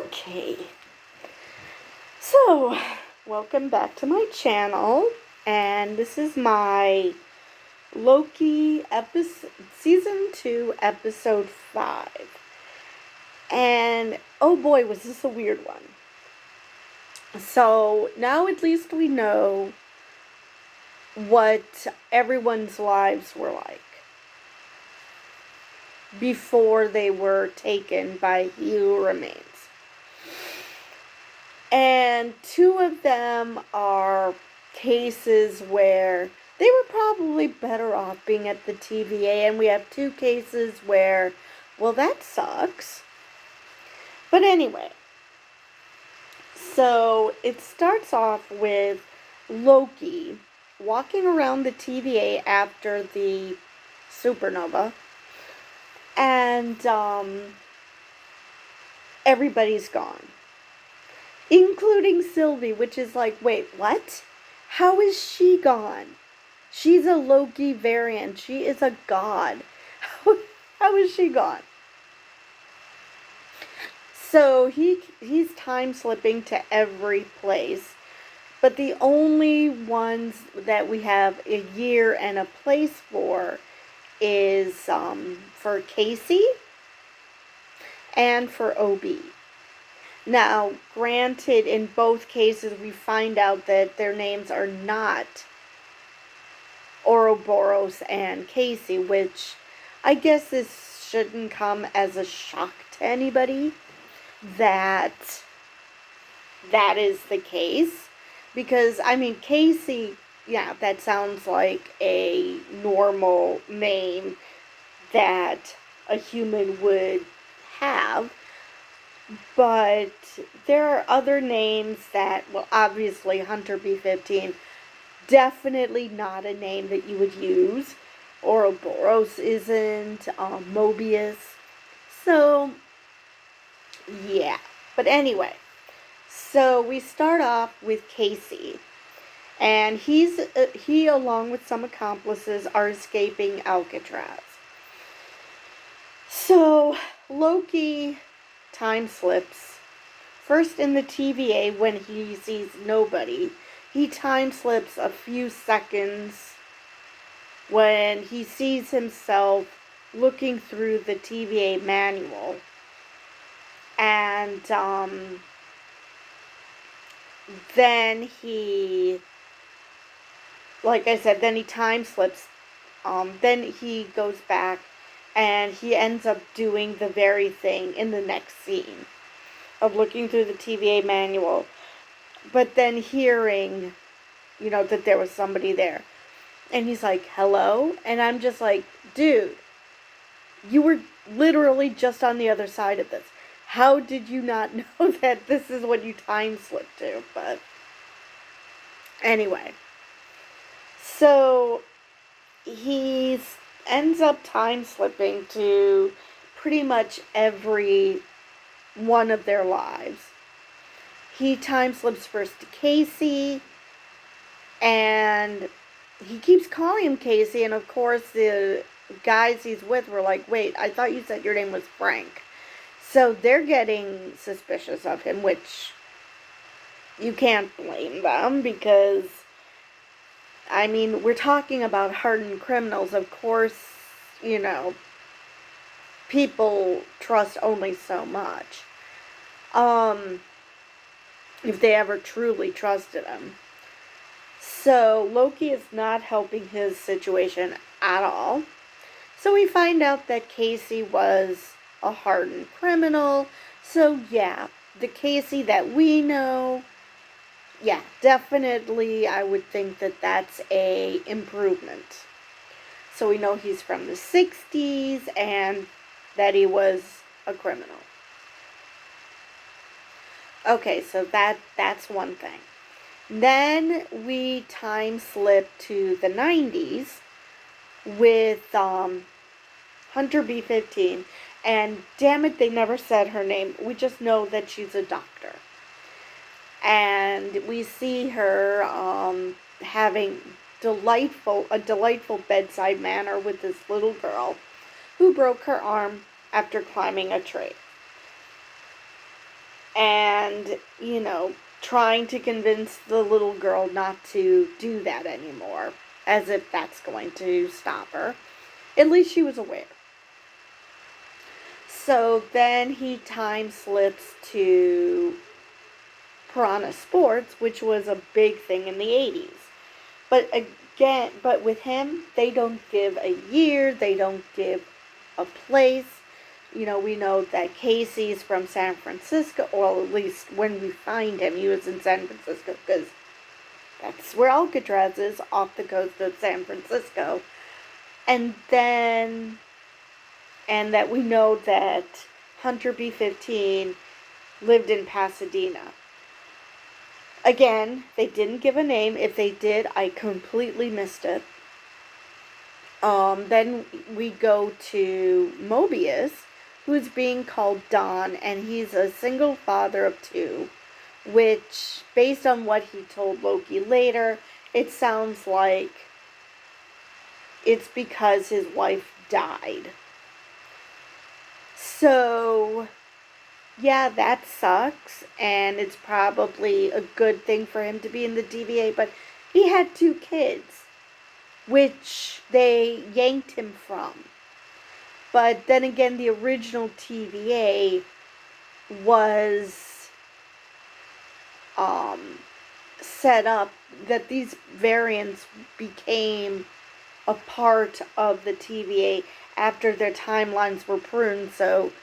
Okay, so welcome back to my channel, and this is my Loki season 2, episode 5. And oh boy, was this a weird one. So now at least we know what everyone's lives were like before they were taken by He Who Remains. And 2 of them are cases where they were probably better off being at the TVA, and we have 2 cases where, well, that sucks. But anyway, so it starts off with Loki walking around the TVA after the supernova, and everybody's gone. Including Sylvie, which is like, wait, what? How is she gone? She's a Loki variant. She is a god. How is she gone? So he's time slipping to every place. But the only ones that we have a year and a place for is for Casey and for OB. Now, granted, in both cases, we find out that their names are not Ouroboros and Casey, which I guess this shouldn't come as a shock to anybody that that is the case. Because, I mean, Casey, yeah, that sounds like a normal name that a human would have. But there are other names that, well, obviously Hunter B-15, definitely not a name that you would use. Ouroboros isn't, Mobius. So, yeah. But anyway, so we start off with Casey. And he, along with some accomplices, are escaping Alcatraz. So, Loki time slips. First in the TVA when he sees nobody. He time slips a few seconds when he sees himself looking through the TVA manual. And then he, like I said, then he time slips. Then he goes back and he ends up doing the very thing in the next scene of looking through the TVA manual, but then hearing, that there was somebody there. And he's like, hello? And I'm just like, dude, you were literally just on the other side of this. How did you not know that this is what you time slipped to? But anyway, so he ends up time slipping to pretty much every one of their lives. He time slips first to Casey, and he keeps calling him Casey, and of course the guys he's with were like, wait, I thought you said your name was Frank. So they're getting suspicious of him, which you can't blame them because, I mean, we're talking about hardened criminals. Of course, people trust only so much. If they ever truly trusted him. So Loki is not helping his situation at all. So we find out that Casey was a hardened criminal. So yeah, the Casey that we know, yeah, definitely I would think that that's a improvement. So we know he's from the 60s and that he was a criminal. Okay, so that's one thing. Then we time slip to the 90s with Hunter B-15. And damn it, they never said her name. We just know that she's a doctor. And we see her having a delightful bedside manner with this little girl who broke her arm after climbing a tree. and, trying to convince the little girl not to do that anymore, as if that's going to stop her. At least she was aware. So then he time slips to Piranha Sports, which was a big thing in the 80s. But with him, they don't give a year, they don't give a place. We know that Casey's from San Francisco, or at least when we find him, he was in San Francisco, because that's where Alcatraz is, off the coast of San Francisco. And that we know that Hunter B-15 lived in Pasadena. Again, they didn't give a name. If they did, I completely missed it. Then we go to Mobius, who's being called Don, and he's a single father of 2, which, based on what he told Loki later, it sounds like it's because his wife died. So, yeah, that sucks, and it's probably a good thing for him to be in the TVA, but he had 2 kids, which they yanked him from. But then again, the original TVA was set up that these variants became a part of the TVA after their timelines were pruned, so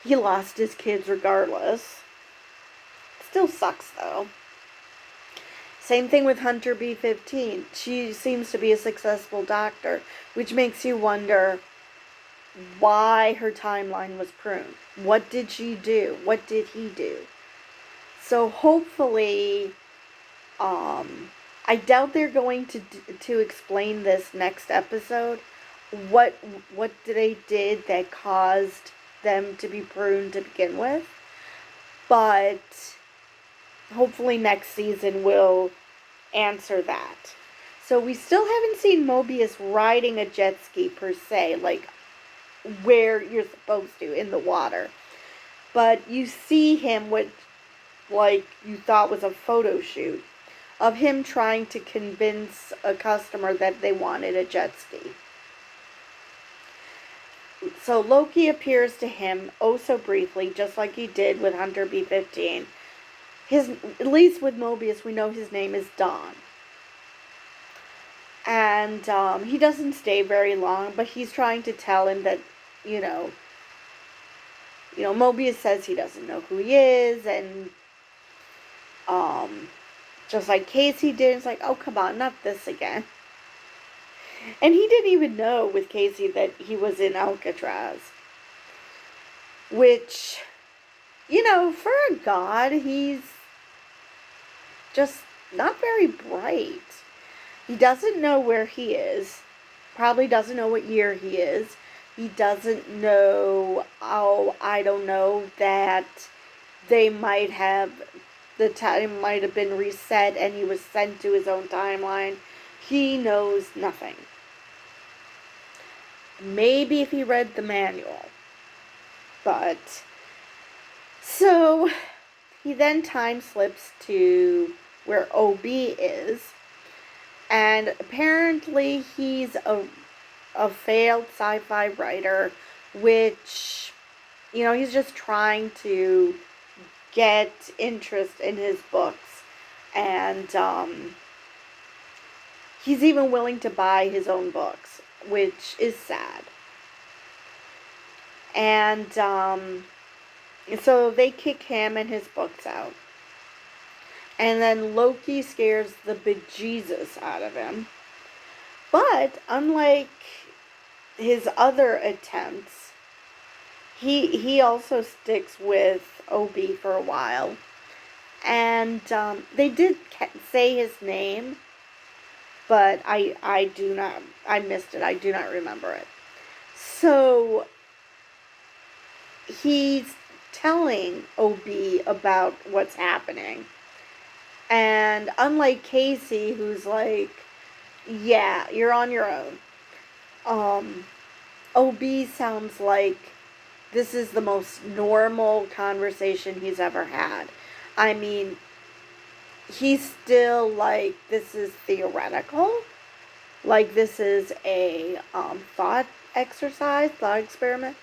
he lost his kids regardless. Still sucks, though. Same thing with Hunter B-15. She seems to be a successful doctor, which makes you wonder why her timeline was pruned. What did she do? What did he do? So hopefully, I doubt they're going to explain this next episode. What they did that caused them to be pruned to begin with. But hopefully next season will answer that. So we still haven't seen Mobius riding a jet ski per se, like where you're supposed to, in the water. But you see him with, like you thought was a photo shoot, of him trying to convince a customer that they wanted a jet ski. So Loki appears to him oh so briefly, just like he did with Hunter B-15. At least with Mobius, we know his name is Don. And he doesn't stay very long, but he's trying to tell him that, Mobius says he doesn't know who he is, and just like Casey did, it's like, oh, come on, not this again. And he didn't even know with Casey that he was in Alcatraz. Which, for a god, he's just not very bright. He doesn't know where he is. Probably doesn't know what year he is. He doesn't know, I don't know, that they might have, the time might have been reset and he was sent to his own timeline. He knows nothing. Maybe if he read the manual. But, so, he then time slips to where OB is. And apparently he's a failed sci-fi writer, which, he's just trying to get interest in his books. And he's even willing to buy his own books, which is sad. And so they kick him and his books out. And then Loki scares the bejesus out of him. But unlike his other attempts, he also sticks with OB for a while. And they did say his name, but I missed it. I do not remember it. So he's telling OB about what's happening. And unlike Casey, who's like, yeah, you're on your own, OB sounds like this is the most normal conversation he's ever had. I mean, he's still like, this is theoretical. Like, this is a thought exercise, thought experiment.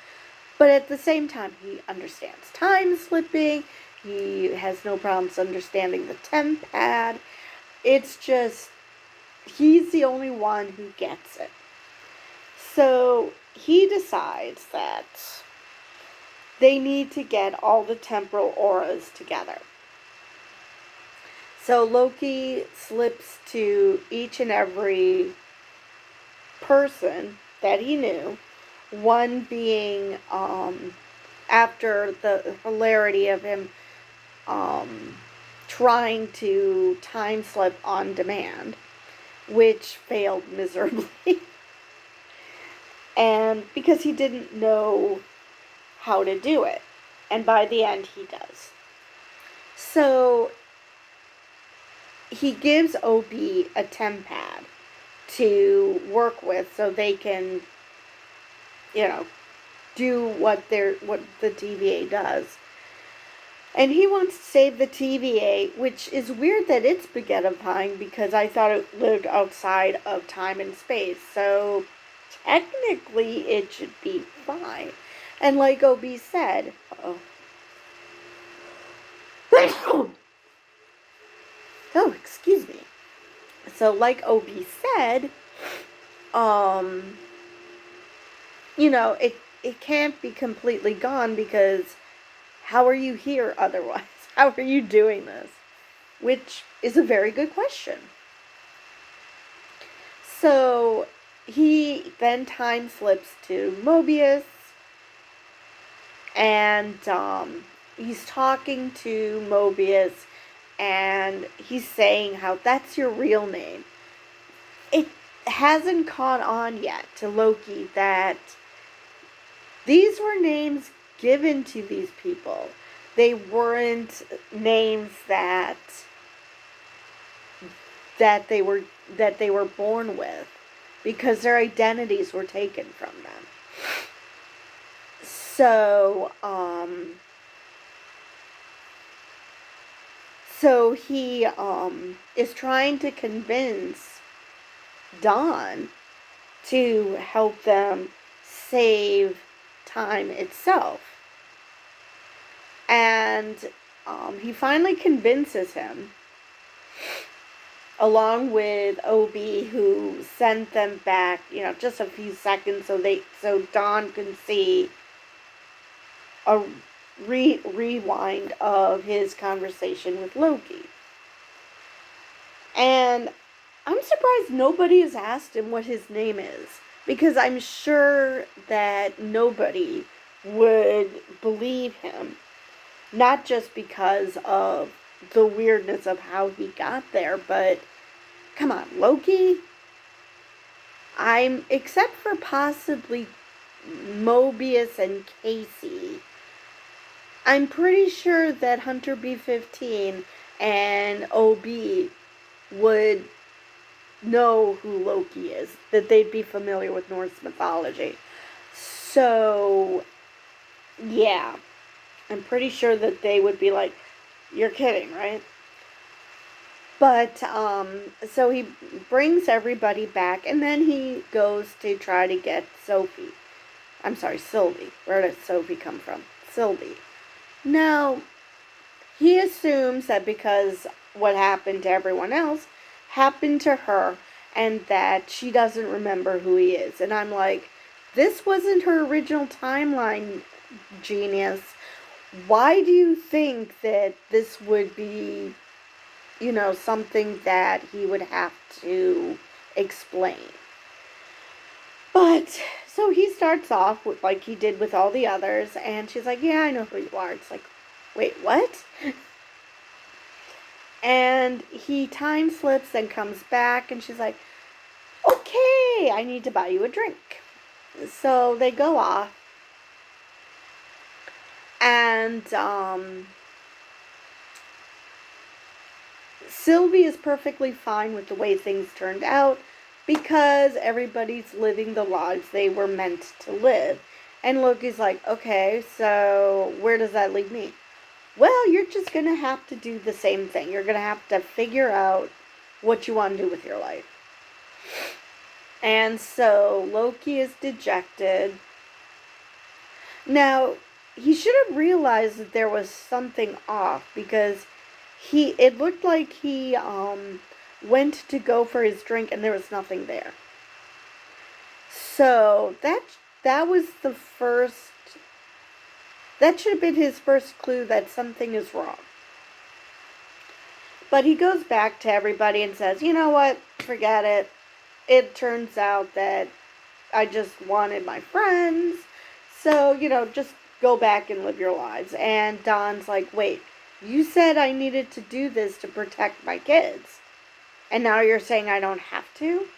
But at the same time, he understands time slipping. He has no problems understanding the temp pad. It's just, he's the only one who gets it. So he decides that they need to get all the temporal auras together. So Loki slips to each and every person that he knew, one being after the hilarity of him trying to time slip on demand, which failed miserably. And because he didn't know how to do it. And by the end, he does. So he gives OB a temp pad to work with so they can, do what the TVA does. And he wants to save the TVA, which is weird that it's spaghettifying because I thought it lived outside of time and space. So technically it should be fine. And like OB said, oh, excuse me. So like OB said, it can't be completely gone because how are you here otherwise? How are you doing this? Which is a very good question. So he then time slips to Mobius, and he's talking to Mobius, and he's saying how that's your real name. It hasn't caught on yet to Loki that these were names given to these people. They weren't names that they were born with, because their identities were taken from them. So he is trying to convince Dawn to help them save time itself. And he finally convinces him, along with OB, who sent them back, just a few seconds so Dawn can see a rewind of his conversation with Loki. And I'm surprised nobody has asked him what his name is, because I'm sure that nobody would believe him. Not just because of the weirdness of how he got there, but come on, Loki? Except for possibly Mobius and Casey, I'm pretty sure that Hunter B-15 and OB would know who Loki is, that they'd be familiar with Norse mythology. So, yeah, I'm pretty sure that they would be like, you're kidding, right? But, so he brings everybody back, and then he goes to try to get Sylvie. Where did Sophie come from? Sylvie. Now, he assumes that because what happened to everyone else happened to her, and that she doesn't remember who he is. And I'm like, this wasn't her original timeline, genius. Why do you think that this would be, something that he would have to explain? But, so he starts off with, like he did with all the others, and she's like, yeah, I know who you are. It's like, wait, what? And he time slips and comes back, and she's like, okay, I need to buy you a drink. So they go off, and Sylvie is perfectly fine with the way things turned out, because everybody's living the lives they were meant to live. And Loki's like, okay, so where does that leave me? Well, you're just going to have to do the same thing. You're going to have to figure out what you want to do with your life. And so Loki is dejected. Now, he should have realized that there was something off because it looked like he went to go for his drink and there was nothing there. So that was the first. That should have been his first clue that something is wrong. But he goes back to everybody and says, you know what, forget it. It turns out that I just wanted my friends. So, just go back and live your lives. And Don's like, wait, you said I needed to do this to protect my kids. And now you're saying I don't have to?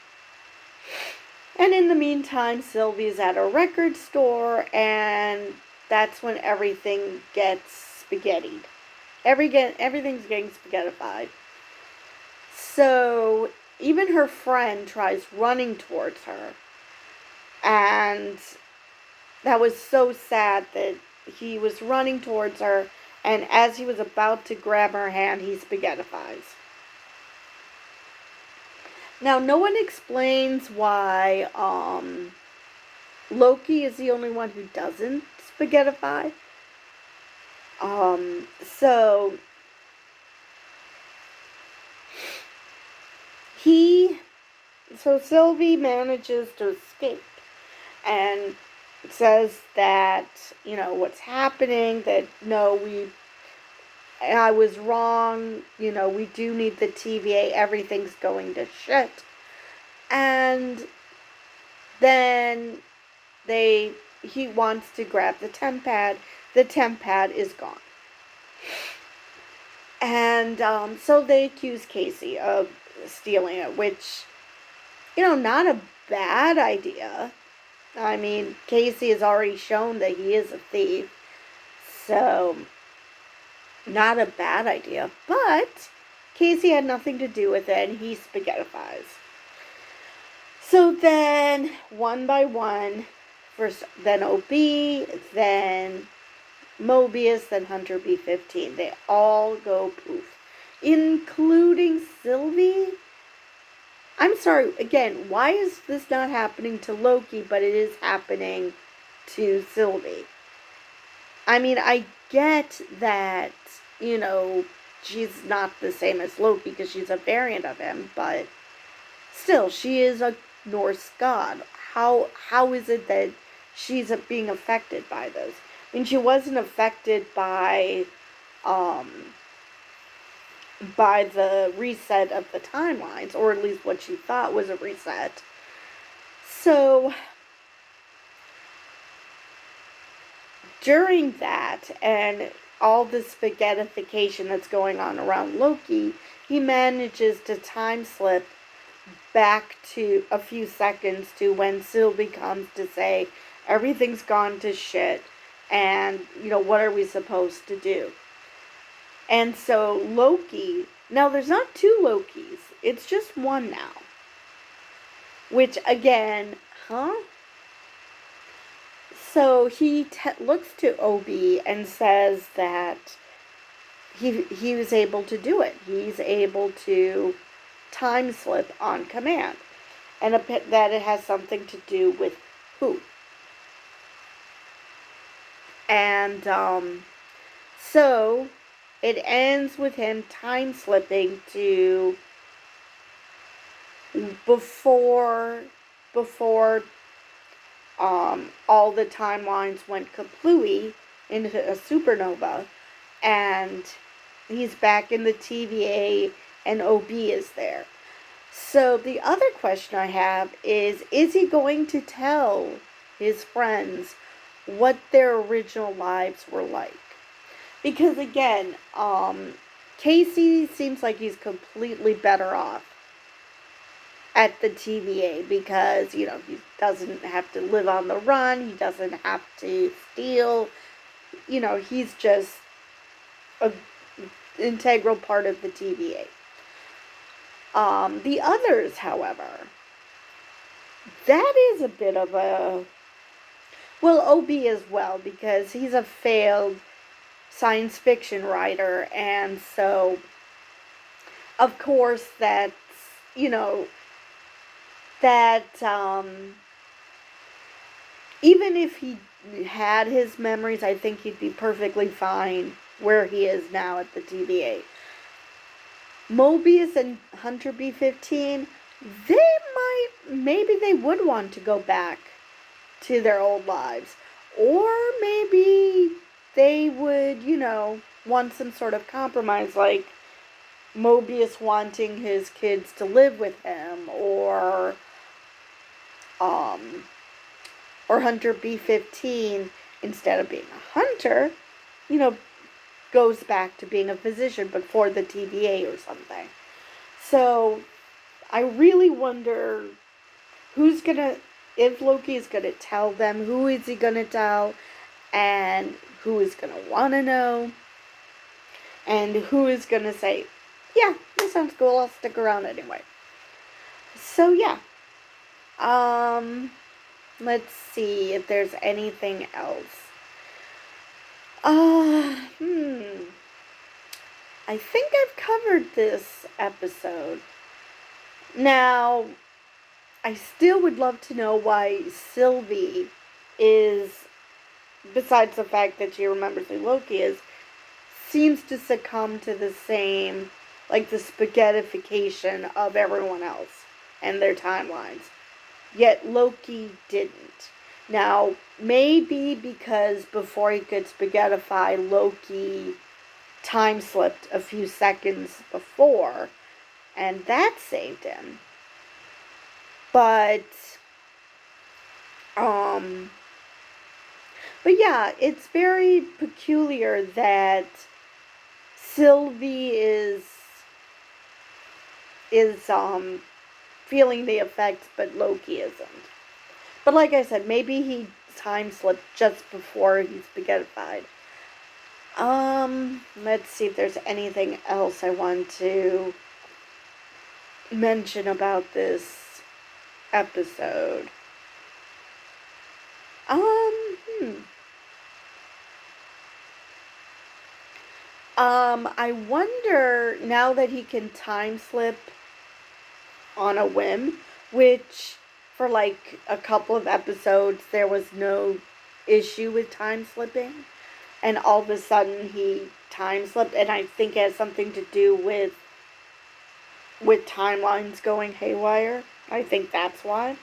And in the meantime, Sylvie's at a record store, and that's when everything gets spaghettied. Everything's getting spaghettified. So even her friend tries running towards her. And that was so sad that he was running towards her, and as he was about to grab her hand, he spaghettifies. Now, no one explains why Loki is the only one who doesn't spaghettify. So Sylvie manages to escape and says that, what's happening, that no, I was wrong, we do need the TVA, everything's going to shit. And then he wants to grab the temp pad. The temp pad is gone. And so they accuse Casey of stealing it, which, not a bad idea. I mean, Casey has already shown that he is a thief. So, not a bad idea. But Casey had nothing to do with it, and he spaghettifies. So then, one by one, first, then OB, then Mobius, then Hunter B-15. They all go poof. Including Sylvie. I'm sorry, again, why is this not happening to Loki, but it is happening to Sylvie? I mean, I get that, she's not the same as Loki because she's a variant of him, but still, she is a Norse god. How is it that she's being affected by this? I mean, she wasn't affected by the reset of the timelines, or at least what she thought was a reset. So, during that, and all the spaghettification that's going on around Loki, he manages to time slip back to a few seconds to when Sylvie comes to say, everything's gone to shit, and, what are we supposed to do? And so Loki, now there's not two Lokis, it's just one now. Which, again, So he looks to Obi and says that he was able to do it. He's able to time slip on command. And that it has something to do with who. And so it ends with him time slipping to before all the timelines went kaplooey into a supernova, and he's back in the TVA, and OB is there. So the other question I have is he going to tell his friends what their original lives were like? Because again, Casey seems like he's completely better off at the TVA because, he doesn't have to live on the run. He doesn't have to steal. He's just an integral part of the TVA. The others, however, that is a bit of a... Well, OB as well, because he's a failed science fiction writer, and so, of course, that's, you know, that, even if he had his memories, I think he'd be perfectly fine where he is now at the TVA. Mobius and Hunter B-15, maybe they would want to go back to their old lives. Or maybe they would, want some sort of compromise, like Mobius wanting his kids to live with him, um, or Hunter B-15, instead of being a hunter, you know, goes back to being a physician, but for the TVA or something. So, I really wonder if Loki is gonna tell them, who is he gonna tell, and who is gonna wanna know, and who is gonna say, yeah, this sounds cool, I'll stick around anyway. So, yeah. Let's see if there's anything else. I think I've covered this episode. Now, I still would love to know why Sylvie is, besides the fact that she remembers who Loki is, seems to succumb to the same, like the spaghettification of everyone else and their timelines. Yet Loki didn't. Now, maybe because before he could spaghettify, Loki time slipped a few seconds before, and that saved him. But yeah, it's very peculiar that Sylvie is feeling the effects, but Loki isn't. But like I said, maybe he time slipped just before he spaghettified. Let's see if there's anything else I want to mention about this episode. I wonder, now that he can time slip on a whim, which for like a couple of episodes there was no issue with time slipping, and all of a sudden he time slipped, and I think it has something to do with timelines going haywire. I think that's why.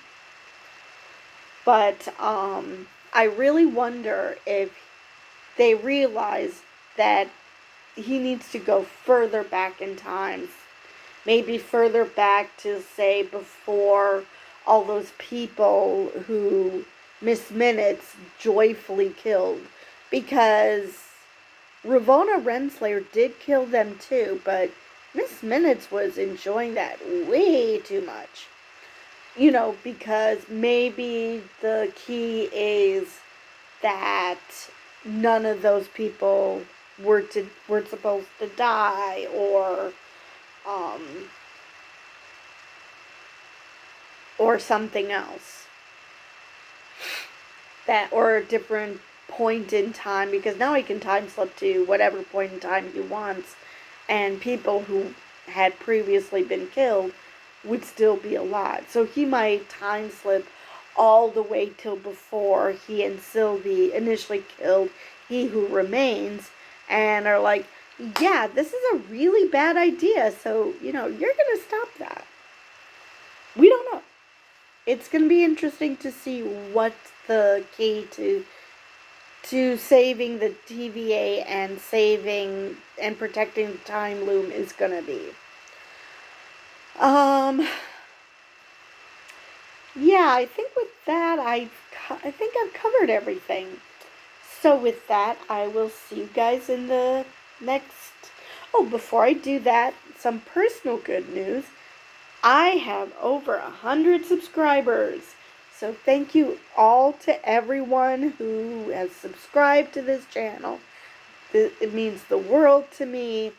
But I really wonder if they realize that he needs to go further back in time. Maybe further back to, say, before all those people who Miss Minutes joyfully killed. Because Ravonna Renslayer did kill them too, but Miss Minutes was enjoying that way too much. Because maybe the key is that none of those people were supposed to die, or something else, or a different point in time, because now he can time slip to whatever point in time he wants, and people who had previously been killed would still be alive. So he might time slip all the way till before he and Sylvie initially killed He Who Remains, and are like, yeah, this is a really bad idea, so, you're going to stop that. We don't know. It's going to be interesting to see what the key to saving the TVA and saving and protecting the time loom is going to be. Yeah, I think with that, I think I've covered everything. So with that, I will see you guys in the next... Oh, before I do that, some personal good news. I have over 100 subscribers. So thank you all to everyone who has subscribed to this channel. It means the world to me.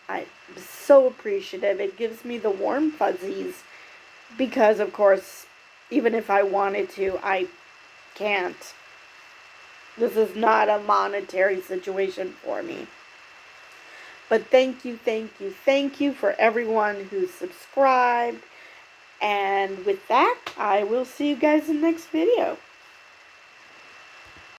I'm so appreciative. It gives me the warm fuzzies. Because, of course, even if I wanted to, I can't This is not a monetary situation for me. But thank you, thank you, thank you for everyone who subscribed. And with that, I will see you guys in the next video.